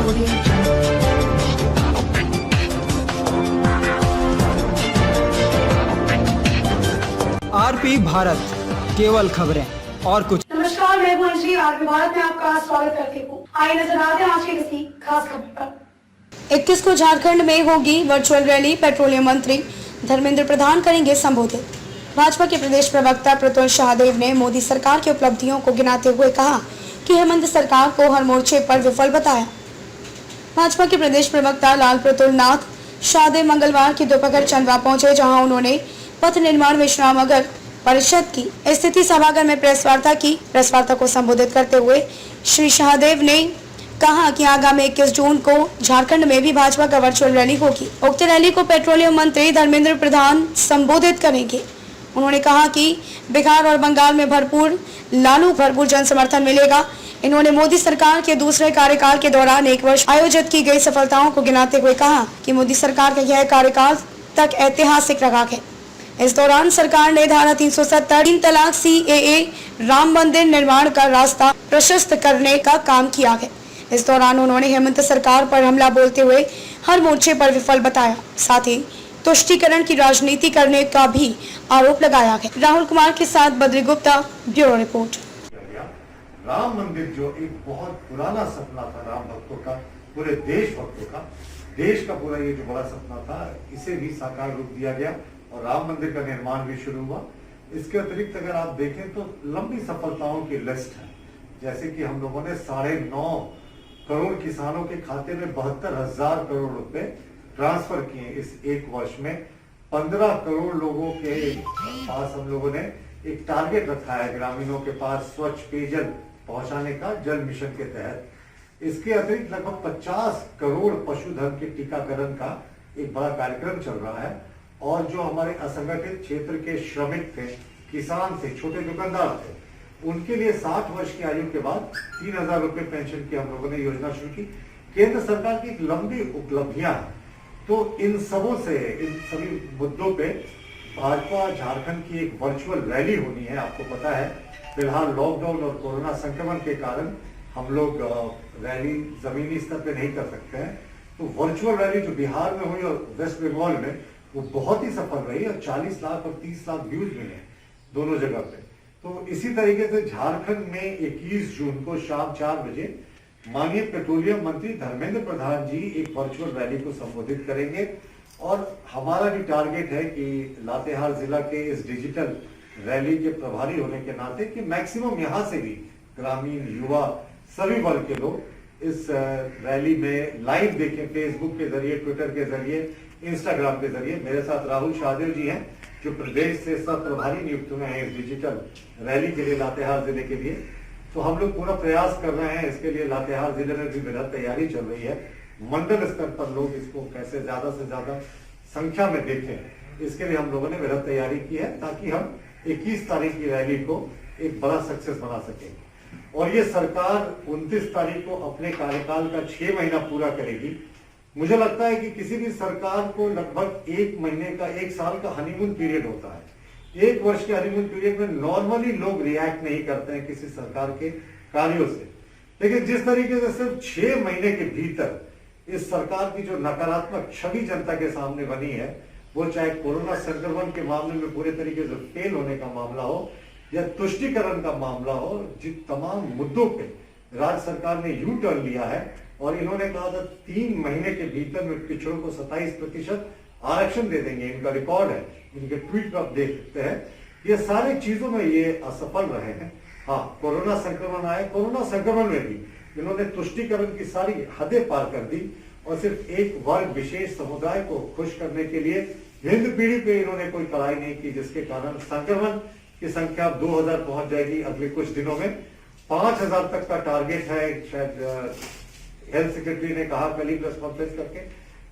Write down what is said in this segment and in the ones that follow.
RP Bharat, केवल खबरें और कुछ। नमस्कार, मैं हूं अंजलि। आरपी भारत में आपका स्वागत करती हूँ। आइए नजर आते हैं आज की किसी खास खबर पर। 21 को झारखंड में होगी वर्चुअल रैली। पेट्रोलियम मंत्री धर्मेंद्र प्रधान करेंगे संबोधित। भाजपा के प्रदेश प्रवक्ता प्रतुल शाहदेव ने मोदी सरकार की उपलब्धियों को गिनाते हुए कहा कि हेमंत सरकार को हर मोर्चे पर विफल बताया। भाजपा के प्रदेश प्रवक्ता लाल प्रतुल नाथ शाहदेव मंगलवार की दोपहर चंदवा पहुंचे, जहां उन्होंने पथ निर्माण विश्राम नगर परिषद की स्थिति सभागार में प्रेस वार्ता की। प्रेस वार्ता को संबोधित करते हुए श्री शाहदेव ने कहा कि आगामी 21 जून को झारखंड में भी भाजपा का वर्चुअल रैली होगी। उक्त रैली को पेट्रोलियम मंत्री धर्मेंद्र प्रधान संबोधित करेंगे। उन्होंने कहा कि बिहार और बंगाल में भरपूर जन समर्थन मिलेगा। इन्होंने मोदी सरकार के दूसरे कार्यकाल के दौरान एक वर्ष आयोजित की गई सफलताओं को गिनाते हुए कहा कि मोदी सरकार का यह कार्यकाल तक ऐतिहासिक रहा है। इस दौरान सरकार ने धारा 370, 3 तलाक, CAA, राम मंदिर निर्माण का रास्ता प्रशस्त करने का काम किया है। इस दौरान उन्होंने हेमंत सरकार पर हमला बोलते हुए हर मोर्चे पर विफल बताया। साथ ही तुष्टीकरण की राजनीति करने का भी आरोप लगाया है। राहुल कुमार के साथ बद्री गुप्ता, ब्यूरो रिपोर्ट। राम मंदिर जो एक बहुत पुराना सपना था राम भक्तों का, पूरे देश भक्तों का, देश का पूरा ये जो बड़ा सपना था, इसे भी साकार रूप दिया गया और राम मंदिर का निर्माण भी शुरू हुआ। इसके अतिरिक्त अगर आप देखें तो लंबी सफलताओं की लिस्ट है, जैसे कि हम लोगों ने 9.5 करोड़ किसानों के खाते में 72,000 करोड़ रुपए ट्रांसफर किए इस एक वर्ष में। 15 करोड़ लोगों के पास हम लोगों ने एक टारगेट रखा है ग्रामीणों के पास स्वच्छ पेयजल पहुंचाने का, जल मिशन के तहत। इसके अतिरिक्त लगभग 50 करोड़ पशुधन के टीकाकरण का एक बड़ा कार्यक्रम चल रहा है। और जो हमारे असंगठित क्षेत्र के श्रमिक थे, किसान थे, छोटे दुकानदार थे, उनके लिए 60 वर्ष की आयु के बाद 3,000 रुपए पेंशन की हम लोगों ने योजना शुरू की। केंद्र सरकार की एक लंबी उपलब्धियां हैं। तो इन सभी मुद्दों पे भाजपा झारखंड की एक वर्चुअल रैली होनी है। आपको पता है फिलहाल लॉकडाउन और कोरोना संक्रमण के कारण हम लोग रैली जमीनी स्तर पे नहीं कर सकते हैं। तो वर्चुअल रैली जो बिहार में हुई और वेस्ट बंगाल में, वो बहुत ही सफल रही और 40 लाख और 30 लाख व्यूज मिले दोनों जगह पे। तो इसी तरीके से झारखंड में 21 जून को शाम 4 बजे माननीय पेट्रोलियम मंत्री धर्मेंद्र प्रधान जी एक वर्चुअल रैली को संबोधित करेंगे। और हमारा भी टारगेट है कि लातेहार जिला के इस डिजिटल रैली के प्रभारी होने के नाते कि मैक्सिमम यहाँ से भी ग्रामीण, युवा, सभी वर्ग के लोग इस रैली में लाइव देखें, फेसबुक के जरिए, ट्विटर के जरिए, इंस्टाग्राम के जरिए। मेरे साथ राहुल शाहदेव जी हैं जो प्रदेश से सब प्रभारी नियुक्त हुए हैं इस डिजिटल रैली के लिए लातेहार जिले के लिए। तो हम लोग पूरा प्रयास कर रहे हैं इसके लिए। लातेहार जिले में भी बेहद तैयारी चल रही है। मंडल स्तर पर लोग इसको कैसे ज्यादा से ज्यादा संख्या में देखें, इसके लिए हम लोगों ने बेहद तैयारी की है, ताकि हम 21 तारीख की रैली को एक बड़ा सक्सेस बना सकें। और ये सरकार 29 तारीख को अपने कार्यकाल का 6 महीना पूरा करेगी। मुझे लगता है कि किसी भी सरकार को लगभग 1 महीने का, 1 साल का हनीमून पीरियड होता है। 1 वर्ष के हनीमून पीरियड में नॉर्मली लोग रिएक्ट नहीं करते हैं किसी सरकार के कार्यों से, लेकिन जिस तरीके से सिर्फ 6 महीने के भीतर इस सरकार की जो नकारात्मक छवि जनता के सामने बनी है, वो चाहे कोरोना संक्रमण के मामले में पूरे तरीके से फेल होने का मामला हो या तुष्टीकरण का मामला हो, जिन तमाम मुद्दों पे राज्य सरकार ने यू टर्न लिया है। और इन्होंने कहा था 3 महीने के भीतर में पिछड़ों को 27% आरक्षण दे देंगे, इनका रिकॉर्ड है, इनके ट्वीट आप देख सकते हैं। ये सारी चीजों में ये असफल रहे हैं। हाँ, कोरोना संक्रमण आया, कोरोना संक्रमण में भी इन्होंने तुष्टीकरण की सारी हदें पार कर दी और सिर्फ एक वर्ग, विशेष समुदाय को खुश करने के लिए हिंद पीढ़ी पे इन्होंने कोई कड़ाई नहीं की, जिसके कारण संक्रमण की संख्या 2000 पहुंच जाएगी अगले कुछ दिनों में। 5000 तक का टारगेट है। शायद हेल्थ सेक्रेटरी ने कहा कल ही प्रेस कॉन्फ्रेंस करके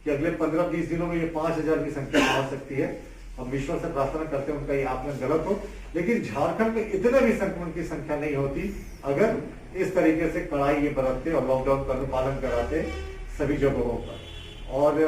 कि अगले 15-20 दिनों में ये 5000 की संख्या पहुंच सकती है। हम ईश्वर से प्रार्थना करते हैं उनका ये आकलन गलत हो, लेकिन झारखंड में इतने भी संक्रमण की संख्या नहीं होती अगर इस तरीके से कड़ाई ये बरतते और लॉकडाउन का अनुपालन कराते सभी जगहों पर। और